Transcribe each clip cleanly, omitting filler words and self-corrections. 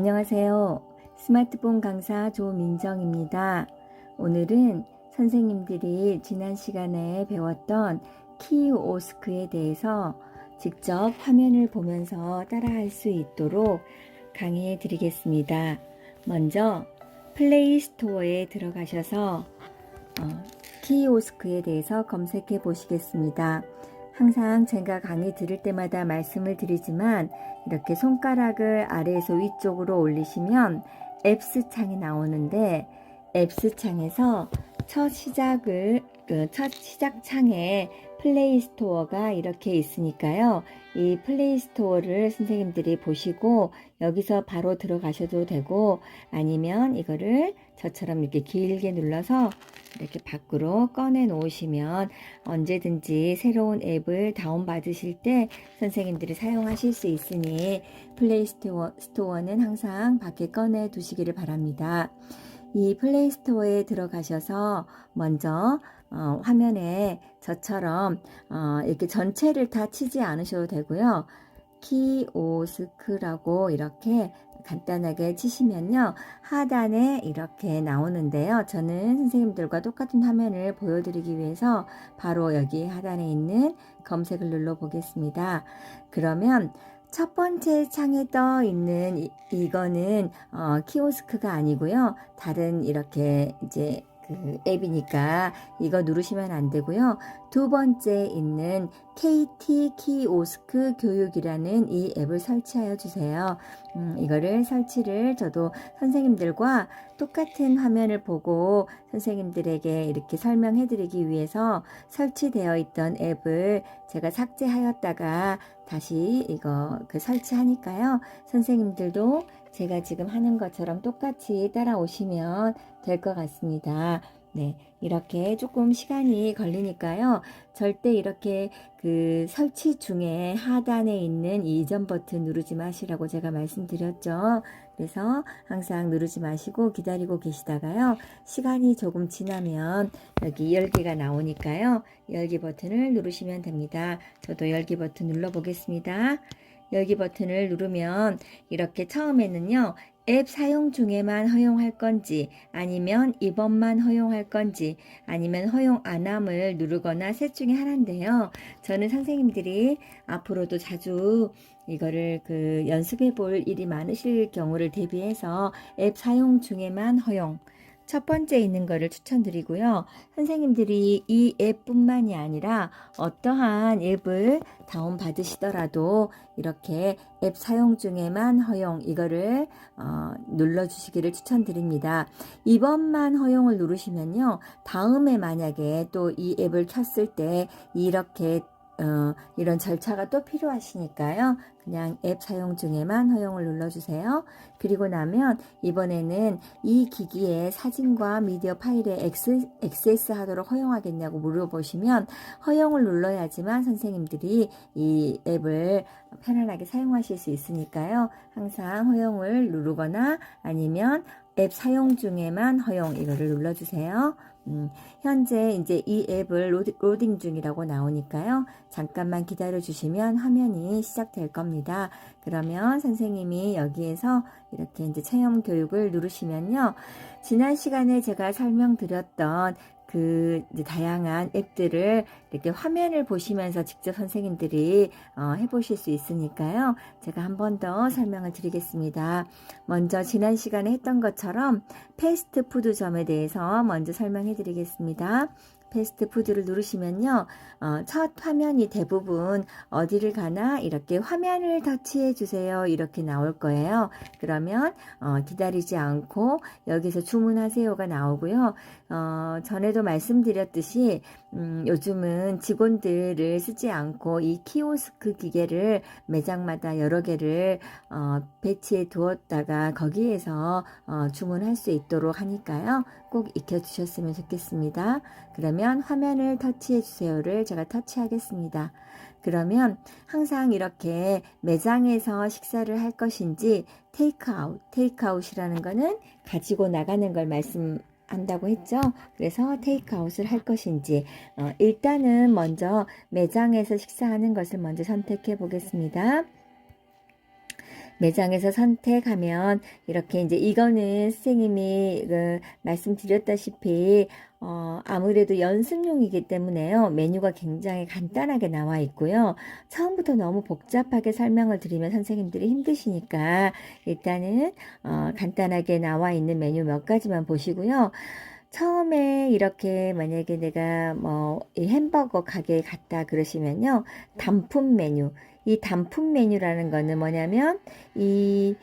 안녕하세요. 스마트폰 강사 조민정입니다. 오늘은 선생님들이 지난 시간에 배웠던 키오스크에 대해서 직접 화면을 보면서 따라할 수 있도록 강의해 드리겠습니다. 먼저 플레이 스토어에 들어가셔서 키오스크에 대해서 검색해 보시겠습니다. 항상 제가 강의 들을 때마다 말씀을 드리지만 이렇게 손가락을 아래에서 위쪽으로 올리시면 앱스 창이 나오는데 앱스 창에서 첫 시작 창에 플레이 스토어가 이렇게 있으니까요. 이 플레이 스토어를 선생님들이 보시고 여기서 바로 들어가셔도 되고 아니면 이거를 저처럼 이렇게 길게 눌러서 이렇게 밖으로 꺼내 놓으시면 언제든지 새로운 앱을 다운받으실 때 선생님들이 사용하실 수 있으니 플레이 스토어는 항상 밖에 꺼내 두시기를 바랍니다. 이 플레이 스토어에 들어가셔서 먼저 화면에 저처럼 이렇게 전체를 다 치지 않으셔도 되고요. 키오스크라고 이렇게 간단하게 치시면요. 하단에 이렇게 나오는데요. 저는 선생님들과 똑같은 화면을 보여드리기 위해서 바로 여기 하단에 있는 검색을 눌러 보겠습니다. 그러면 첫 번째 창에 떠 있는 이거는 키오스크가 아니고요. 다른 이렇게 이제 그 앱이니까 이거 누르시면 안 되고요. 두 번째 있는 KT 키오스크 교육이라는 이 앱을 설치하여 주세요. 이거를 설치를 저도 선생님들과 똑같은 화면을 보고 선생님들에게 이렇게 설명해 드리기 위해서 설치되어 있던 앱을 제가 삭제하였다가 다시 이거 설치하니까요. 선생님들도 제가 지금 하는 것처럼 똑같이 따라오시면 될 것 같습니다. 네, 이렇게 조금 시간이 걸리니까요. 절대 이렇게 그 설치 중에 하단에 있는 이전 버튼 누르지 마시라고 제가 말씀드렸죠. 그래서 항상 누르지 마시고 기다리고 계시다가요. 시간이 조금 지나면 여기 열기가 나오니까요. 열기 버튼을 누르시면 됩니다. 저도 열기 버튼 눌러 보겠습니다. 열기 버튼을 누르면 이렇게 처음에는요. 앱 사용 중에만 허용할 건지 아니면 이번만 허용할 건지 아니면 허용 안함을 누르거나 셋 중에 하나인데요. 저는 선생님들이 앞으로도 자주 이거를 연습해 볼 일이 많으실 경우를 대비해서 앱 사용 중에만 허용 첫 번째 있는 거를 추천드리고요. 선생님들이 이 앱뿐만이 아니라 어떠한 앱을 다운받으시더라도 이렇게 앱 사용 중에만 허용 이거를 눌러주시기를 추천드립니다. 이번만 허용을 누르시면요. 다음에 만약에 또 이 앱을 켰을 때 이렇게 이런 절차가 또 필요하시니까요. 그냥 앱 사용 중에만 허용을 눌러주세요. 그리고 나면 이번에는 이 기기에 사진과 미디어 파일에 액세스 하도록 허용하겠냐고 물어보시면 허용을 눌러야지만 선생님들이 이 앱을 편안하게 사용하실 수 있으니까요. 항상 허용을 누르거나 아니면 앱 사용 중에만 허용 이거를 눌러주세요. 현재 이제 이 앱을 로딩 중이라고 나오니까요. 잠깐만 기다려 주시면 화면이 시작될 겁니다. 그러면 선생님이 여기에서 이렇게 이제 체험 교육을 누르시면요. 지난 시간에 제가 설명드렸던 이제 다양한 앱들을 이렇게 화면을 보시면서 직접 선생님들이 해보실 수 있으니까요. 제가 한 번 더 설명을 드리겠습니다. 먼저 지난 시간에 했던 것처럼 패스트푸드점에 대해서 먼저 설명해 드리겠습니다. 패스트푸드를 누르시면요. 첫 화면이 대부분 어디를 가나 이렇게 화면을 터치해 주세요. 이렇게 나올 거예요. 그러면 기다리지 않고 여기서 주문하세요가 나오고요. 전에도 말씀드렸듯이 요즘은 직원들을 쓰지 않고 이 키오스크 기계를 매장마다 여러 개를 배치해 두었다가 거기에서 주문할 수 있도록 하니까요. 꼭 익혀 주셨으면 좋겠습니다. 그러면 화면을 터치해 주세요를 제가 터치하겠습니다. 그러면 항상 이렇게 매장에서 식사를 할 것인지 테이크아웃이라는 거는 가지고 나가는 걸 한다고 했죠. 그래서 테이크아웃을 할 것인지 일단은 먼저 매장에서 식사하는 것을 먼저 선택해 보겠습니다. 매장에서 선택하면 이렇게 이제 이거는 선생님이 말씀드렸다시피 아무래도 연습용이기 때문에요. 메뉴가 굉장히 간단하게 나와 있고요. 처음부터 너무 복잡하게 설명을 드리면 선생님들이 힘드시니까 일단은 간단하게 나와 있는 메뉴 몇 가지만 보시고요. 처음에 이렇게 만약에 내가 이 햄버거 가게에 갔다 그러시면요. 단품 메뉴. 이 단품 메뉴라는 거는 뭐냐면 이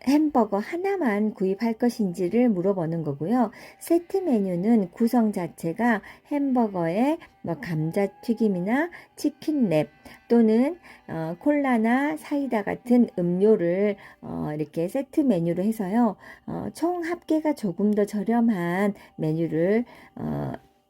햄버거 하나만 구입할 것인지를 물어보는 거고요. 세트 메뉴는 구성 자체가 햄버거에 감자튀김이나 치킨랩 또는 콜라나 사이다 같은 음료를 이렇게 세트 메뉴로 해서요. 총 합계가 조금 더 저렴한 메뉴를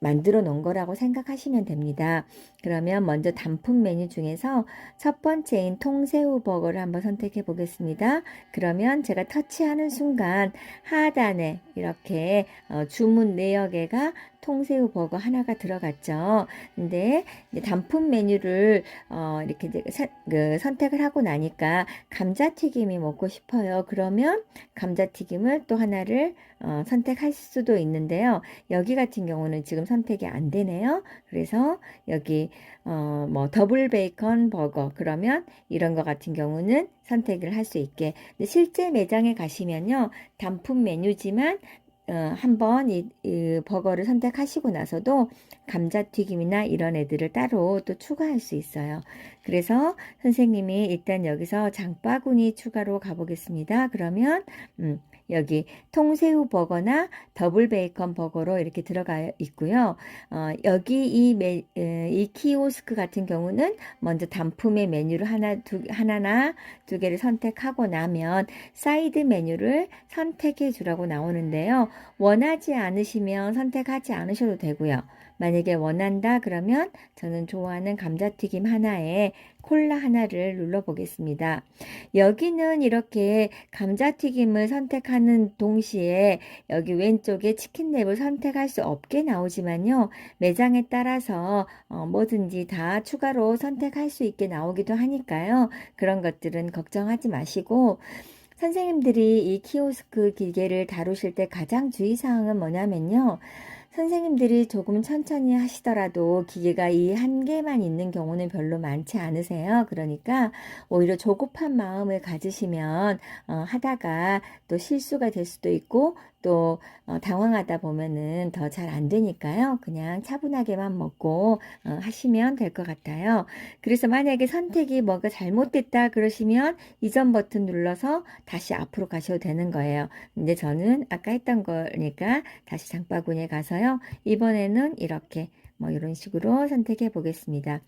만들어 놓은 거라고 생각하시면 됩니다. 그러면 먼저 단품 메뉴 중에서 첫 번째인 통새우 버거를 한번 선택해 보겠습니다. 그러면 제가 터치하는 순간 하단에 이렇게 주문 내역에가 통새우 버거 하나가 들어갔죠. 근데 단품 메뉴를 이렇게 선택을 하고 나니까 감자튀김이 먹고 싶어요. 그러면 감자튀김을 또 하나를 선택할 수도 있는데요. 여기 같은 경우는 지금 선택이 안 되네요. 그래서 여기 더블 베이컨 버거 그러면 이런 거 같은 경우는 선택을 할 수 있게. 근데 실제 매장에 가시면요. 단품 메뉴지만 한번 이 버거를 선택하시고 나서도 감자튀김이나 이런 애들을 따로 또 추가할 수 있어요. 그래서 선생님이 일단 여기서 장바구니 추가로 가보겠습니다. 그러면 여기 통새우 버거나 더블 베이컨 버거로 이렇게 들어가 있고요. 여기 이 키오스크 같은 경우는 먼저 단품의 메뉴를 하나나 두 개를 선택하고 나면 사이드 메뉴를 선택해 주라고 나오는데요. 원하지 않으시면 선택하지 않으셔도 되고요. 만약에 원한다 그러면 저는 좋아하는 감자튀김 하나에 콜라 하나를 눌러 보겠습니다. 여기는 이렇게 감자튀김을 선택하는 동시에 여기 왼쪽에 치킨랩을 선택할 수 없게 나오지만요. 매장에 따라서 뭐든지 다 추가로 선택할 수 있게 나오기도 하니까요. 그런 것들은 걱정하지 마시고 선생님들이 이 키오스크 기계를 다루실 때 가장 주의사항은 뭐냐면요. 선생님들이 조금 천천히 하시더라도 기계가 이 한 개만 있는 경우는 별로 많지 않으세요. 그러니까 오히려 조급한 마음을 가지시면 하다가 또 실수가 될 수도 있고 또 당황하다 보면은 더 잘 안 되니까요. 그냥 차분하게만 먹고 하시면 될 것 같아요. 그래서 만약에 선택이 뭐가 잘못됐다 그러시면 이전 버튼 눌러서 다시 앞으로 가셔도 되는 거예요. 근데 저는 아까 했던 거니까 다시 장바구니에 가서요. 이번에는 이렇게 이런 식으로 선택해 보겠습니다.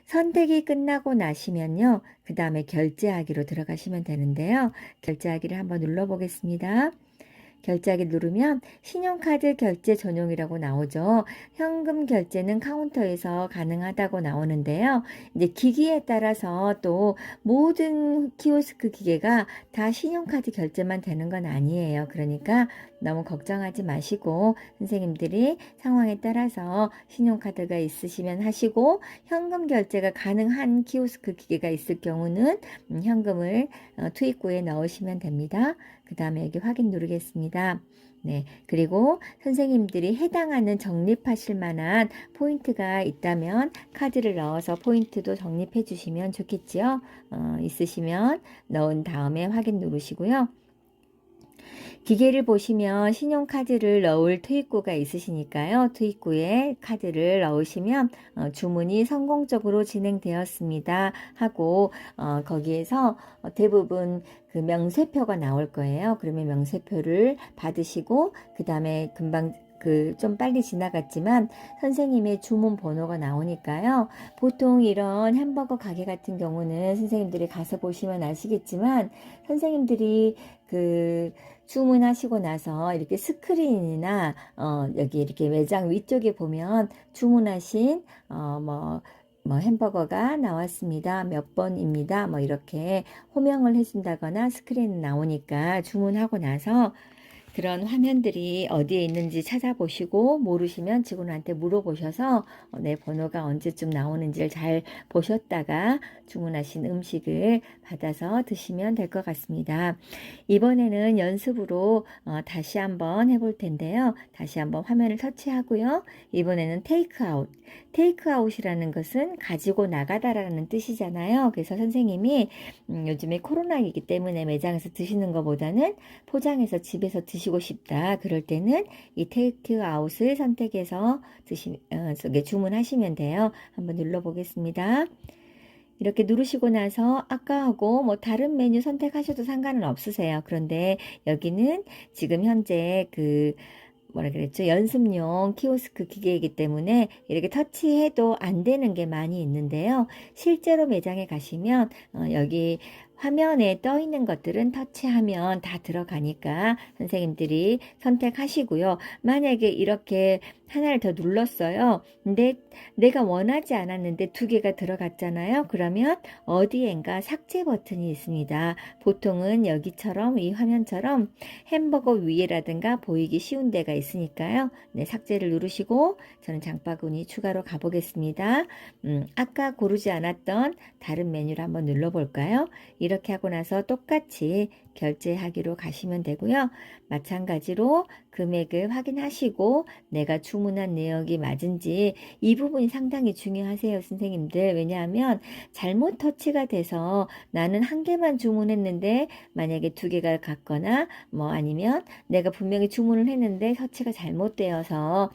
선택이 끝나고 나시면요. 그 다음에 결제하기로 들어가시면 되는데요. 결제하기를 한번 눌러 보겠습니다. 결제하기 누르면 신용카드 결제 전용이라고 나오죠. 현금 결제는 카운터에서 가능하다고 나오는데요. 이제 기기에 따라서 또 모든 키오스크 기계가 다 신용카드 결제만 되는 건 아니에요. 그러니까 너무 걱정하지 마시고 선생님들이 상황에 따라서 신용카드가 있으시면 하시고 현금 결제가 가능한 키오스크 기계가 있을 경우는 현금을 투입구에 넣으시면 됩니다. 그 다음에 여기 확인 누르겠습니다. 네, 그리고 선생님들이 해당하는 적립하실 만한 포인트가 있다면 카드를 넣어서 포인트도 적립해 주시면 좋겠지요. 있으시면 넣은 다음에 확인 누르시고요. 기계를 보시면 신용카드를 넣을 투입구가 있으시니까요. 투입구에 카드를 넣으시면 주문이 성공적으로 진행되었습니다 하고 거기에서 대부분 그 명세표가 나올 거예요. 그러면 명세표를 받으시고 그 다음에 금방 좀 빨리 지나갔지만 선생님의 주문 번호가 나오니까요. 보통 이런 햄버거 가게 같은 경우는 선생님들이 가서 보시면 아시겠지만 선생님들이 주문하시고 나서 이렇게 스크린이나 여기 이렇게 매장 위쪽에 보면 주문하신 햄버거가 나왔습니다. 몇 번입니다. 이렇게 호명을 해준다거나 스크린 나오니까 주문하고 나서 그런 화면들이 어디에 있는지 찾아보시고 모르시면 직원한테 물어보셔서 내 번호가 언제쯤 나오는지를 잘 보셨다가 주문하신 음식을 받아서 드시면 될 것 같습니다. 이번에는 연습으로 다시 한번 해볼 텐데요. 다시 한번 화면을 터치하고요. 이번에는 테이크아웃. 테이크아웃이라는 것은 가지고 나가다라는 뜻이잖아요. 그래서 선생님이 요즘에 코로나이기 때문에 매장에서 드시는 것보다는 포장해서 집에서 드시고 싶다. 그럴 때는 이 테이크아웃을 선택해서 주문하시면 돼요. 한번 눌러보겠습니다. 이렇게 누르시고 나서 아까하고 뭐 다른 메뉴 선택하셔도 상관은 없으세요. 그런데 여기는 지금 현재 뭐라 그랬죠? 연습용 키오스크 기계이기 때문에 이렇게 터치해도 안 되는 게 많이 있는데요. 실제로 매장에 가시면 여기 화면에 떠 있는 것들은 터치하면 다 들어가니까 선생님들이 선택하시고요. 만약에 이렇게 하나를 더 눌렀어요. 근데 내가 원하지 않았는데 두 개가 들어갔잖아요. 그러면 어디엔가 삭제 버튼이 있습니다. 보통은 여기처럼 이 화면처럼 햄버거 위에라든가 보이기 쉬운 데가 있으니까요. 네, 삭제를 누르시고 저는 장바구니 추가로 가보겠습니다. 아까 고르지 않았던 다른 메뉴를 한번 눌러볼까요? 이렇게 하고 나서 똑같이 결제하기로 가시면 되고요. 마찬가지로 금액을 확인하시고 내가 주문한 내역이 맞은지 이 부분이 상당히 중요하세요, 선생님들. 왜냐하면 잘못 터치가 돼서 나는 한 개만 주문했는데 만약에 두 개가 갔거나 뭐 아니면 내가 분명히 주문을 했는데 터치가 잘못되어서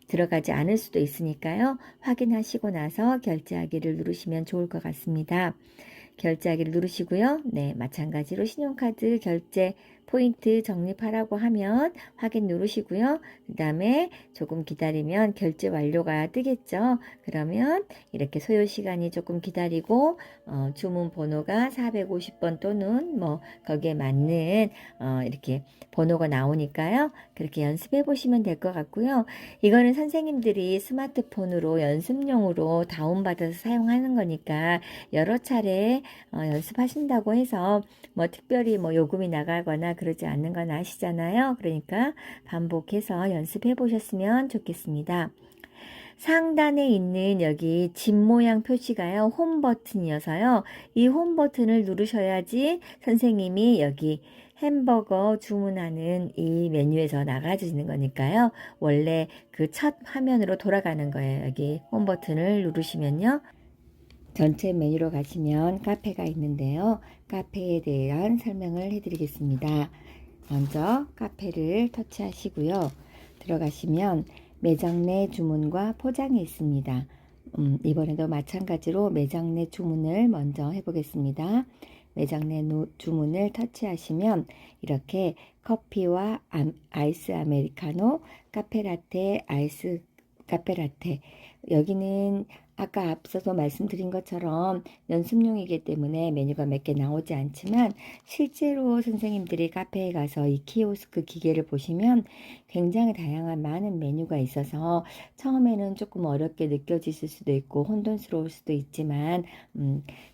들어가지 않을 수도 있으니까요. 확인하시고 나서 결제하기를 누르시면 좋을 것 같습니다. 결제하기를 누르시고요. 네, 마찬가지로 신용카드 결제 포인트 적립하라고 하면 확인 누르시고요. 그 다음에 조금 기다리면 결제 완료가 뜨겠죠. 그러면 이렇게 소요 시간이 조금 기다리고 주문 번호가 450번 또는 뭐 거기에 맞는 이렇게 번호가 나오니까요. 그렇게 연습해 보시면 될 것 같고요. 이거는 선생님들이 스마트폰으로 연습용으로 다운받아서 사용하는 거니까 여러 차례 연습하신다고 해서 뭐 특별히 뭐 요금이 나가거나 그러지 않는 건 아시잖아요. 그러니까 반복해서 연습해 보셨으면 좋겠습니다. 상단에 있는 여기 집 모양 표시가요. 홈 버튼이어서요. 이 홈 버튼을 누르셔야지 선생님이 여기 햄버거 주문하는 이 메뉴에서 나가주시는 거니까요. 원래 그 첫 화면으로 돌아가는 거예요. 여기 홈 버튼을 누르시면요. 전체 메뉴로 가시면 카페가 있는데요. 카페에 대한 설명을 해드리겠습니다. 먼저 카페를 터치하시고요. 들어가시면 매장 내 주문과 포장이 있습니다. 이번에도 마찬가지로 매장 내 주문을 먼저 해보겠습니다. 매장 내 주문을 터치하시면 이렇게 커피와 아이스 아메리카노, 카페라테, 아이스 카페라테 여기는 아까 앞서서 말씀드린 것처럼 연습용이기 때문에 메뉴가 몇 개 나오지 않지만 실제로 선생님들이 카페에 가서 이 키오스크 기계를 보시면 굉장히 다양한 많은 메뉴가 있어서 처음에는 조금 어렵게 느껴지실 수도 있고 혼돈스러울 수도 있지만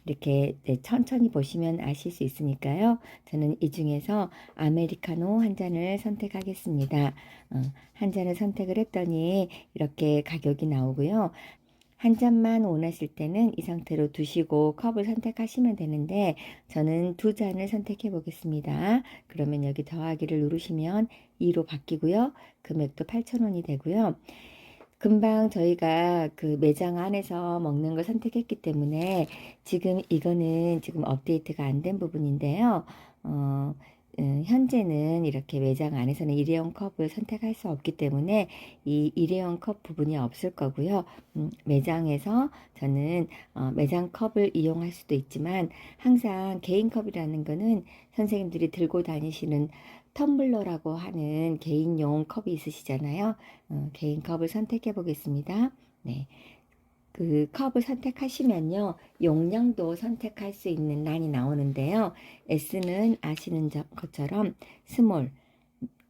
이렇게 천천히 보시면 아실 수 있으니까요. 저는 이 중에서 아메리카노 한 잔을 선택하겠습니다. 한 잔을 선택을 했더니 이렇게 가격이 나오고요. 한 잔만 원하실 때는 이 상태로 두시고 컵을 선택하시면 되는데 저는 두 잔을 선택해 보겠습니다. 그러면 여기 더하기를 누르시면 2로 바뀌고요. 금액도 8,000원이 되고요. 금방 저희가 그 매장 안에서 먹는 걸 선택했기 때문에 지금 이거는 지금 업데이트가 안 된 부분인데요. 현재는 이렇게 매장 안에서는 일회용 컵을 선택할 수 없기 때문에 이 일회용 컵 부분이 없을 거고요. 매장에서 저는 매장 컵을 이용할 수도 있지만 항상 개인 컵이라는 거는 선생님들이 들고 다니시는 텀블러라고 하는 개인용 컵이 있으시잖아요. 개인 컵을 선택해 보겠습니다. 네. 그 컵을 선택하시면요. 용량도 선택할 수 있는 란이 나오는데요. S는 아시는 것처럼 스몰,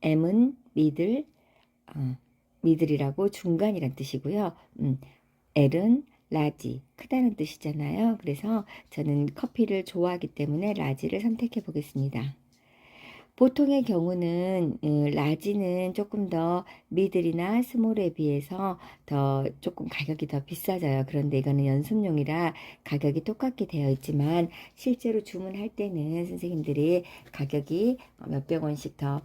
M은 미들, 미들이라고 중간이란 뜻이고요. L은 라지, 크다는 뜻이잖아요. 그래서 저는 커피를 좋아하기 때문에 라지를 선택해 보겠습니다. 보통의 경우는 라지는 조금 더 미들이나 스몰에 비해서 더 조금 가격이 더 비싸져요. 그런데 이거는 연습용이라 가격이 똑같게 되어 있지만 실제로 주문할 때는 선생님들이 가격이 몇백 원씩 더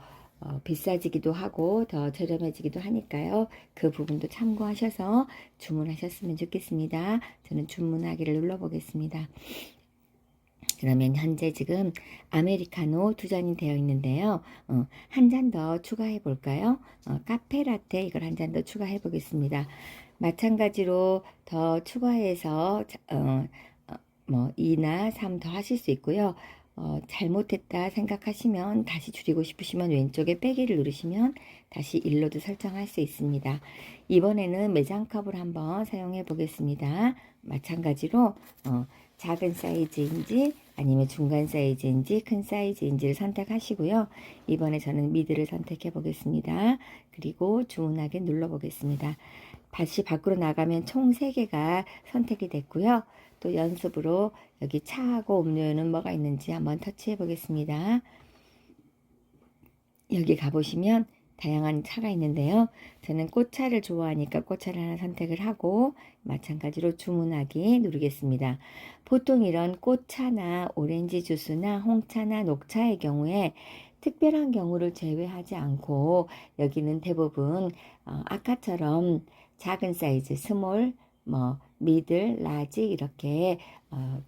비싸지기도 하고 더 저렴해지기도 하니까요. 그 부분도 참고하셔서 주문하셨으면 좋겠습니다. 저는 주문하기를 눌러보겠습니다. 그러면 현재 지금 아메리카노 2잔이 되어 있는데요. 한 잔 더 추가해 볼까요? 카페라떼 이걸 한 잔 더 추가해 보겠습니다. 마찬가지로 더 추가해서 뭐 2나 3 더 하실 수 있고요. 잘못했다 생각하시면 다시 줄이고 싶으시면 왼쪽에 빼기를 누르시면 다시 1로도 설정할 수 있습니다. 이번에는 매장컵을 한번 사용해 보겠습니다. 마찬가지로 작은 사이즈인지 아니면 중간 사이즈인지 큰 사이즈인지를 선택하시고요. 이번에 저는 미드를 선택해 보겠습니다. 그리고 주문하기 눌러 보겠습니다. 다시 밖으로 나가면 총 3개가 선택이 됐고요. 또 연습으로 여기 차하고 음료에는 뭐가 있는지 한번 터치해 보겠습니다. 여기 가보시면 다양한 차가 있는데요. 저는 꽃차를 좋아하니까 꽃차를 하나 선택을 하고 마찬가지로 주문하기 누르겠습니다. 보통 이런 꽃차나 오렌지 주스나 홍차나 녹차의 경우에 특별한 경우를 제외하지 않고 여기는 대부분 아까처럼 작은 사이즈, 스몰, 뭐 미들, 라지 이렇게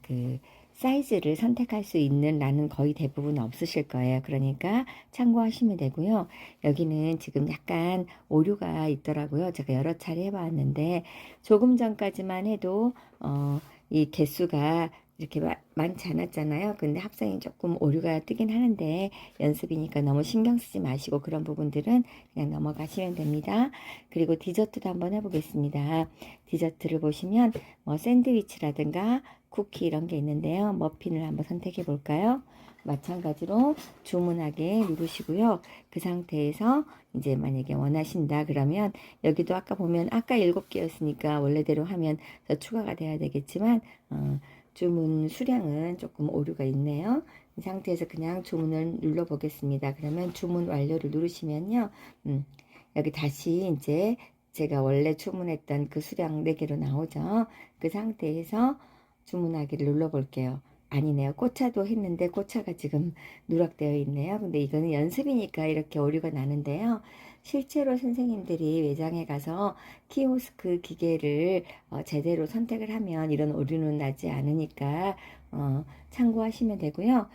그 사이즈를 선택할 수 있는 라는 거의 대부분 없으실 거예요. 그러니까 참고하시면 되고요. 여기는 지금 약간 오류가 있더라고요. 제가 여러 차례 해봤는데 조금 전까지만 해도 이 개수가 이렇게 많지 않았잖아요. 근데 합성이 조금 오류가 뜨긴 하는데 연습이니까 너무 신경 쓰지 마시고 그런 부분들은 그냥 넘어가시면 됩니다. 그리고 디저트도 한번 해보겠습니다. 디저트를 보시면 뭐 샌드위치라든가 쿠키 이런 게 있는데요. 머핀을 한번 선택해 볼까요? 마찬가지로 주문하기 누르시고요. 그 상태에서 이제 만약에 원하신다 그러면 여기도 아까 보면 아까 7개였으니까 원래대로 하면 더 추가가 돼야 되겠지만 주문 수량은 조금 오류가 있네요. 이 상태에서 그냥 주문을 눌러 보겠습니다. 그러면 주문 완료를 누르시면요. 여기 다시 이제 제가 원래 주문했던 그 수량 4개로 나오죠. 그 상태에서 주문하기를 눌러 볼게요. 아니네요. 꽃차도 했는데 꽃차가 지금 누락되어 있네요. 근데 이거는 연습이니까 이렇게 오류가 나는데요. 실제로 선생님들이 매장에 가서 키오스크 기계를 제대로 선택을 하면 이런 오류는 나지 않으니까 참고하시면 되고요.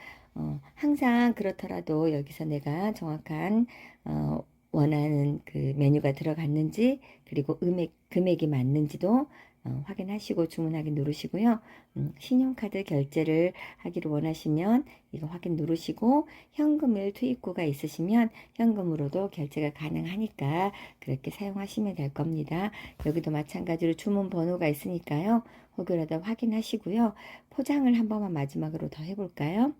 항상 그렇더라도 여기서 내가 정확한 원하는 그 메뉴가 들어갔는지 그리고 금액이 맞는지도 확인하시고 주문하기 누르시고요. 신용카드 결제를 하기를 원하시면 이거 확인 누르시고 현금을 투입구가 있으시면 현금으로도 결제가 가능하니까 그렇게 사용하시면 될 겁니다. 여기도 마찬가지로 주문 번호가 있으니까요. 혹여라도 확인하시고요. 포장을 한 번만 마지막으로 더 해볼까요?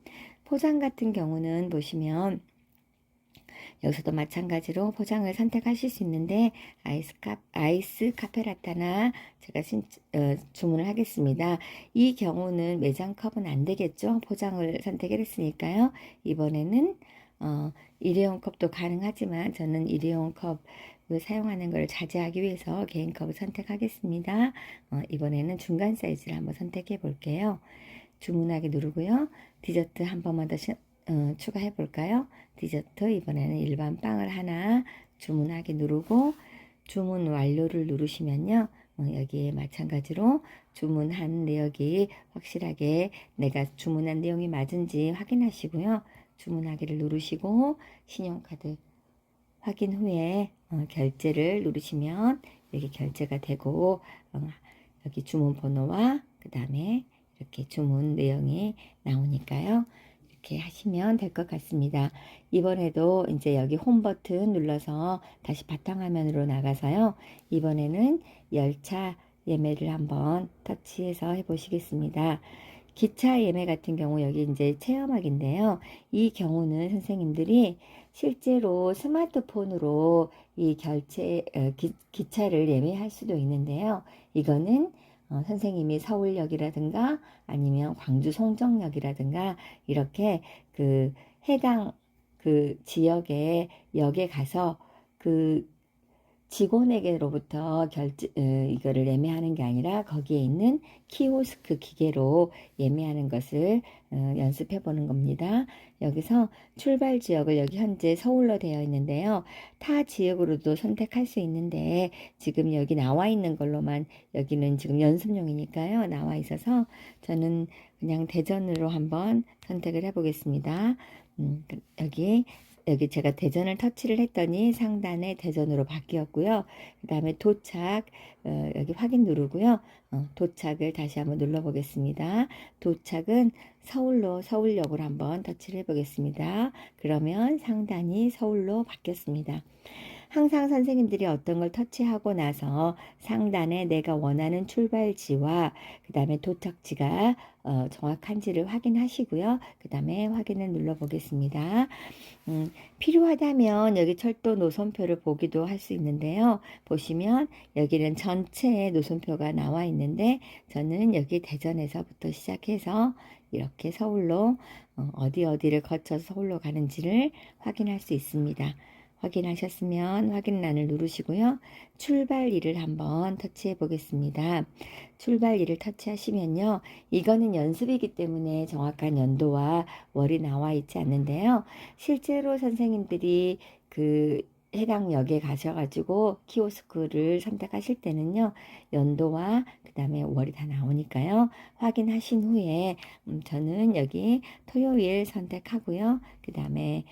포장 같은 경우는 보시면 여기서도 마찬가지로 포장을 선택하실 수 있는데 아이스 카페라타나 제가 주문을 하겠습니다. 이 경우는 매장 컵은 안 되겠죠. 포장을 선택을 했으니까요. 이번에는 일회용 컵도 가능하지만 저는 일회용 컵을 사용하는 것을 자제하기 위해서 개인 컵을 선택하겠습니다. 이번에는 중간 사이즈를 한번 선택해 볼게요. 주문하기 누르고요. 디저트 한 번만 더 추가해 볼까요? 디저트 이번에는 일반 빵을 하나 주문하기 누르고 주문 완료를 누르시면요. 여기에 마찬가지로 주문한 내역이 확실하게 내가 주문한 내용이 맞은지 확인하시고요. 주문하기를 누르시고 신용카드 확인 후에 결제를 누르시면 여기 결제가 되고 여기 주문 번호와 그 다음에 이렇게 주문 내용이 나오니까요. 이렇게 하시면 될 것 같습니다. 이번에도 이제 여기 홈 버튼 눌러서 다시 바탕화면으로 나가서요. 이번에는 열차 예매를 한번 터치해서 해보시겠습니다. 기차 예매 같은 경우 여기 이제 체험학인데요. 이 경우는 선생님들이 실제로 스마트폰으로 이 기차를 예매할 수도 있는데요. 이거는 선생님이 서울역이라든가 아니면 광주 송정역이라든가 이렇게 그 해당 그 지역에 역에 가서 그 직원에게로부터 이거를 예매하는 게 아니라 거기에 있는 키오스크 기계로 예매하는 것을 연습해 보는 겁니다. 여기서 출발 지역을 여기 현재 서울로 되어 있는데요. 타 지역으로도 선택할 수 있는데 지금 여기 나와 있는 걸로만 여기는 지금 연습용이니까요. 나와 있어서 저는 그냥 대전으로 한번 선택을 해 보겠습니다. 여기 제가 대전을 터치를 했더니 상단에 대전으로 바뀌었고요. 그 다음에 도착, 여기 확인 누르고요. 도착을 다시 한번 눌러보겠습니다. 도착은 서울역으로 한번 터치를 해보겠습니다. 그러면 상단이 서울로 바뀌었습니다. 항상 선생님들이 어떤 걸 터치하고 나서 상단에 내가 원하는 출발지와 그 다음에 도착지가 정확한지를 확인하시고요. 그 다음에 확인을 눌러보겠습니다. 필요하다면 여기 철도 노선표를 보기도 할 수 있는데요. 보시면 여기는 전체 노선표가 나와 있는데 저는 여기 대전에서부터 시작해서 이렇게 서울로 어디를 거쳐서 서울로 가는지를 확인할 수 있습니다. 확인하셨으면 확인란을 누르시고요. 출발일을 한번 터치해 보겠습니다. 출발일을 터치하시면요. 이거는 연습이기 때문에 정확한 연도와 월이 나와 있지 않는데요. 실제로 선생님들이 그 해당 역에 가셔가지고 키오스크를 선택하실 때는요. 연도와 그 다음에 월이 다 나오니까요. 확인하신 후에 저는 여기 토요일 선택하고요. 그 다음에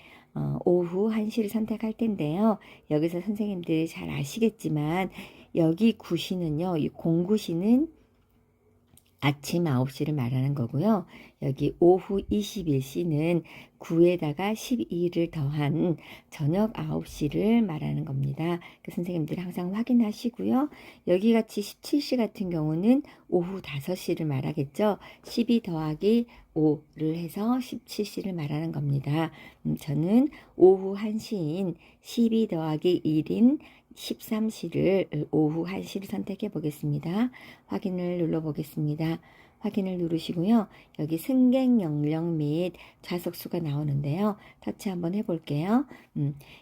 오후 1시를 선택할 텐데요. 여기서 선생님들이 잘 아시겠지만 여기 구시는요. 이 공구시는 아침 9시를 말하는 거고요. 여기 오후 21시는 9에다가 12를 더한 저녁 9시를 말하는 겁니다. 그 선생님들 항상 확인하시고요. 여기 같이 17시 같은 경우는 오후 5시를 말하겠죠. 12 더하기 5를 해서 17시를 말하는 겁니다. 저는 오후 1시인 12 더하기 1인 13시를 오후 1시를 선택해 보겠습니다. 확인을 눌러 보겠습니다. 확인을 누르시고요. 여기 승객 연령 및 좌석수가 나오는데요. 터치 한번 해볼게요.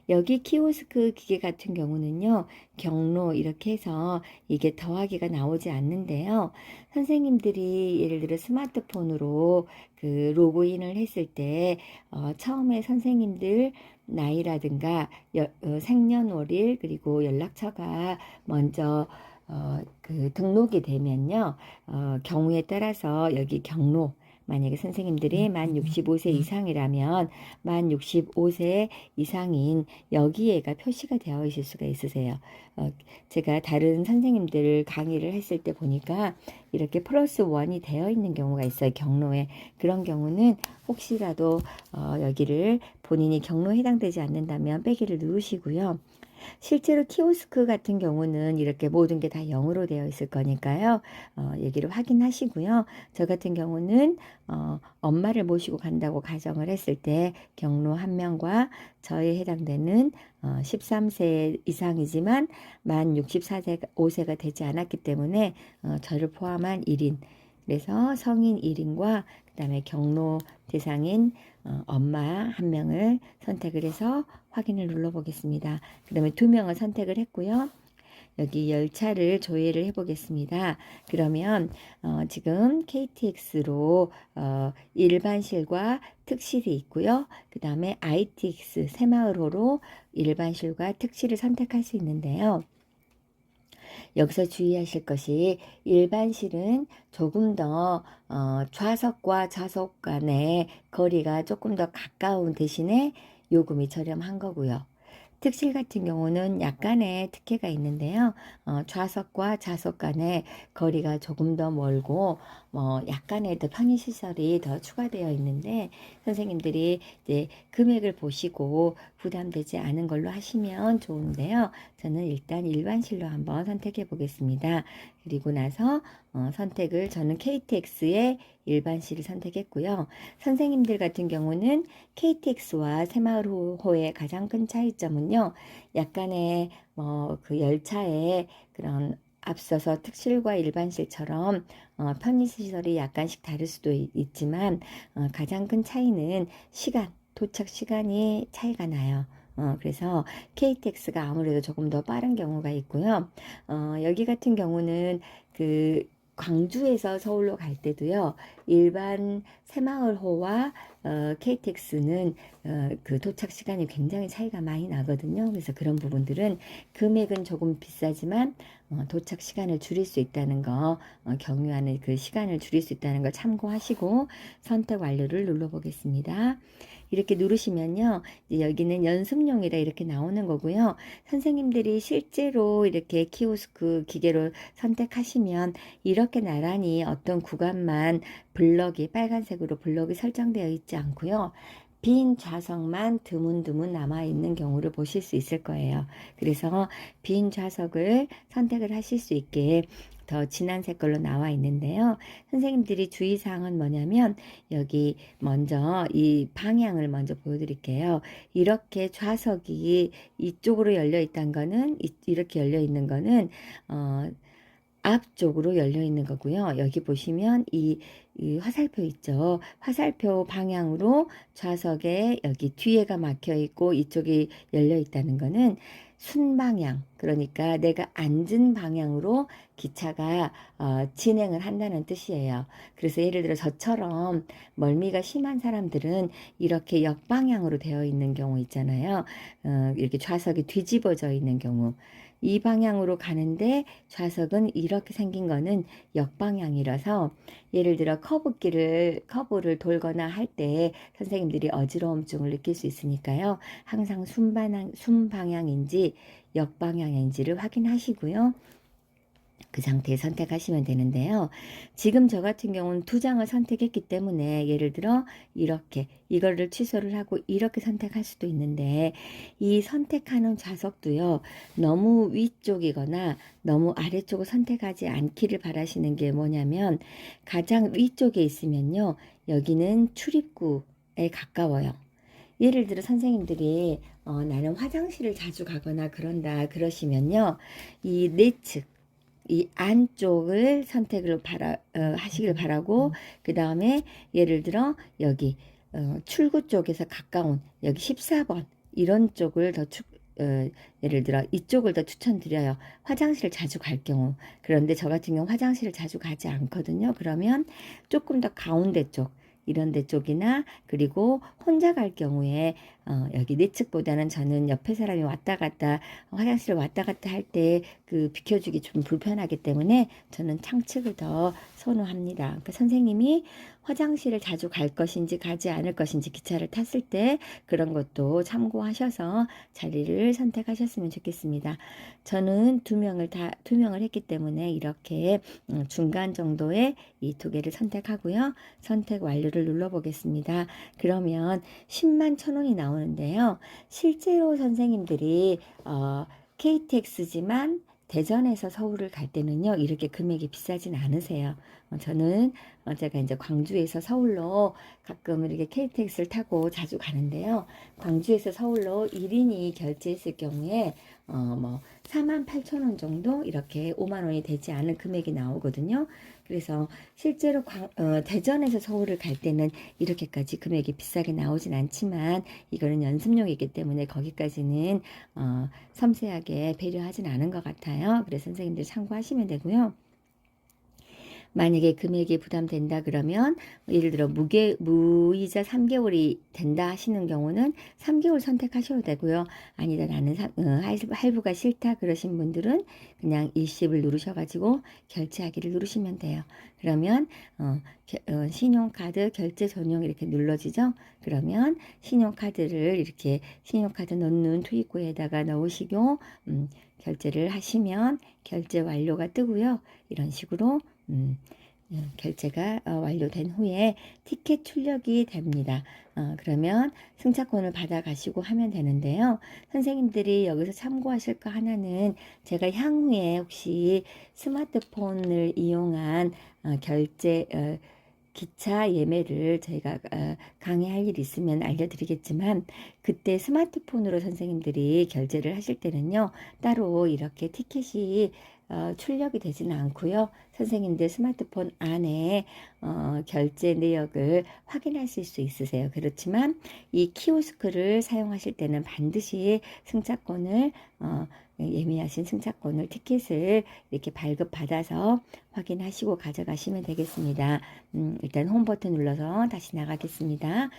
여기 키오스크 기계 같은 경우는요. 경로 이렇게 해서 이게 더하기가 나오지 않는데요. 선생님들이 예를 들어 스마트폰으로 그 로그인을 했을 때 처음에 선생님들 나이라든가 생년월일 그리고 연락처가 먼저 그 등록이 되면요. 경우에 따라서 여기 경로 만약에 선생님들이 만 65세 이상이라면 만 65세 이상인 여기에가 표시가 되어 있을 수가 있으세요. 제가 다른 선생님들 강의를 했을 때 보니까 이렇게 플러스 원이 되어 있는 경우가 있어요. 경로에. 그런 경우는 혹시라도 여기를 본인이 경로에 해당되지 않는다면 빼기를 누르시고요. 실제로 키오스크 같은 경우는 이렇게 모든 게 다 0으로 되어 있을 거니까요. 얘기를 확인하시고요. 저 같은 경우는 엄마를 모시고 간다고 가정을 했을 때 경로 한 명과 저에 해당되는 13세 이상이지만 만 64세 5세가 되지 않았기 때문에 저를 포함한 1인 그래서 성인 1인과 그 다음에 경로 대상인 엄마 한 명을 선택을 해서 확인을 눌러 보겠습니다. 그 다음에 2명을 선택을 했고요. 여기 열차를 조회를 해 보겠습니다. 그러면 지금 KTX로 일반실과 특실이 있고요. 그 다음에 ITX 새마을호로 일반실과 특실을 선택할 수 있는데요. 여기서 주의하실 것이 일반실은 조금 더 좌석과 좌석 간의 거리가 조금 더 가까운 대신에 요금이 저렴한 거고요. 특실 같은 경우는 약간의 특혜가 있는데요. 좌석과 좌석 간의 거리가 조금 더 멀고 약간의 더 편의시설이 더 추가되어 있는데 선생님들이 이제 금액을 보시고 부담되지 않은 걸로 하시면 좋은데요. 저는 일단 일반실로 한번 선택해 보겠습니다. 그리고 나서 선택을 저는 KTX의 일반실을 선택했고요. 선생님들 같은 경우는 KTX와 새마을호의 가장 큰 차이점은요. 약간의 그 열차의 그런 앞서서 특실과 일반실처럼 편의시설이 약간씩 다를 수도 있지만 가장 큰 차이는 시간 도착 시간이 차이가 나요. 그래서 KTX가 아무래도 조금 더 빠른 경우가 있고요. 여기 같은 경우는 그 광주에서 서울로 갈 때도요, 일반 새마을호와 KTX는 그 도착 시간이 굉장히 차이가 많이 나거든요. 그래서 그런 부분들은 금액은 조금 비싸지만 도착 시간을 줄일 수 있다는 거, 경유하는 그 시간을 줄일 수 있다는 걸 참고하시고 선택 완료를 눌러보겠습니다. 이렇게 누르시면요, 이제 여기는 연습용이라 이렇게 나오는 거고요. 선생님들이 실제로 이렇게 키오스크 기계로 선택하시면 이렇게 나란히 어떤 구간만 블럭이 빨간색으로 블럭이 설정되어 있지 않고요. 빈 좌석만 드문드문 남아있는 경우를 보실 수 있을 거예요. 그래서 빈 좌석을 선택을 하실 수 있게 더 진한 색깔로 나와 있는데요. 선생님들이 주의사항은 뭐냐면 여기 먼저 이 방향을 먼저 보여드릴게요. 이렇게 좌석이 이쪽으로 열려 있다는 거는 이렇게 열려 있는 거는 앞쪽으로 열려 있는 거고요. 여기 보시면 이 화살표 있죠. 화살표 방향으로 좌석에 여기 뒤에가 막혀 있고 이쪽이 열려 있다는 거는 순방향, 그러니까 내가 앉은 방향으로 기차가 진행을 한다는 뜻이에요. 그래서 예를 들어 저처럼 멀미가 심한 사람들은 이렇게 역방향으로 되어 있는 경우 있잖아요. 이렇게 좌석이 뒤집어져 있는 경우. 이 방향으로 가는데 좌석은 이렇게 생긴 거는 역방향이라서 예를 들어 커브를 돌거나 할 때 선생님들이 어지러움증을 느낄 수 있으니까요. 항상 순방향인지 역방향인지를 확인하시고요. 그 상태에 선택하시면 되는데요. 지금 저 같은 경우는 두 장을 선택했기 때문에 예를 들어 이렇게 이거를 취소를 하고 이렇게 선택할 수도 있는데 이 선택하는 좌석도요. 너무 위쪽이거나 너무 아래쪽을 선택하지 않기를 바라시는 게 뭐냐면 가장 위쪽에 있으면요. 여기는 출입구에 가까워요. 예를 들어 선생님들이 나는 화장실을 자주 가거나 그런다 그러시면요. 이 내측 이 안쪽을 선택을 하시길 바라고 그 다음에 예를 들어 여기 출구 쪽에서 가까운 여기 14번 이런 쪽을 예를 들어 이쪽을 더 추천드려요. 화장실을 자주 갈 경우. 그런데 저 같은 경우 화장실을 자주 가지 않거든요. 그러면 조금 더 가운데 쪽 이런 데 쪽이나 그리고 혼자 갈 경우에 여기 내 측보다는 저는 옆에 사람이 왔다 갔다 화장실을 왔다 갔다 할 때 그 비켜주기 좀 불편하기 때문에 저는 창측을 더 선호합니다. 그러니까 선생님이 화장실을 자주 갈 것인지 가지 않을 것인지 기차를 탔을 때 그런 것도 참고하셔서 자리를 선택하셨으면 좋겠습니다. 저는 두 명을 했기 때문에 이렇게 중간 정도의 이 두 개를 선택하고요. 선택 완료를 눌러보겠습니다. 그러면 10만 1,000원이 나오는데요. 실제로 선생님들이 KTX지만 대전에서 서울을 갈 때는요, 이렇게 금액이 비싸진 않으세요. 저는 제가 이제 광주에서 서울로 가끔 이렇게 KTX를 타고 자주 가는데요. 광주에서 서울로 1인이 결제했을 경우에 뭐 48,000원 정도 이렇게 5만 원이 되지 않은 금액이 나오거든요. 그래서 실제로 대전에서 서울을 갈 때는 이렇게까지 금액이 비싸게 나오진 않지만 이거는 연습용이기 때문에 거기까지는 섬세하게 배려하진 않은 것 같아요. 그래서 선생님들 참고하시면 되고요. 만약에 금액이 부담된다 그러면 예를 들어 무이자 3개월이 된다 하시는 경우는 3개월 선택하셔도 되고요. 아니다 나는 할부가 싫다 그러신 분들은 그냥 일시불 누르셔가지고 결제하기를 누르시면 돼요. 그러면 신용카드 결제 전용 이렇게 눌러지죠. 그러면 신용카드를 이렇게 신용카드 넣는 투입구에다가 넣으시고 결제를 하시면 결제 완료가 뜨고요. 이런 식으로 결제가 완료된 후에 티켓 출력이 됩니다. 그러면 승차권을 받아 가시고 하면 되는데요. 선생님들이 여기서 참고하실 거 하나는 제가 향후에 혹시 스마트폰을 이용한 결제 기차 예매를 저희가 강의할 일이 있으면 알려드리겠지만 그때 스마트폰으로 선생님들이 결제를 하실 때는요 따로 이렇게 티켓이 출력이 되지는 않고요. 선생님들 스마트폰 안에 결제 내역을 확인하실 수 있으세요. 그렇지만 이 키오스크를 사용하실 때는 반드시 승차권을 예매하신 승차권을 티켓을 이렇게 발급받아서 확인하시고 가져가시면 되겠습니다. 일단 홈 버튼 눌러서 다시 나가겠습니다.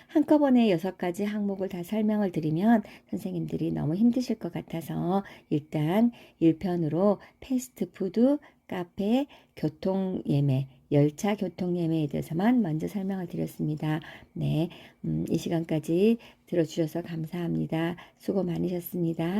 한꺼번에 6가지 항목을 다 설명을 드리면 선생님들이 너무 힘드실 것 같아서 일단 1편으로 패스트푸드, 카페, 교통예매, 열차 교통예매에 대해서만 먼저 설명을 드렸습니다. 네, 이 시간까지 들어주셔서 감사합니다. 수고 많으셨습니다.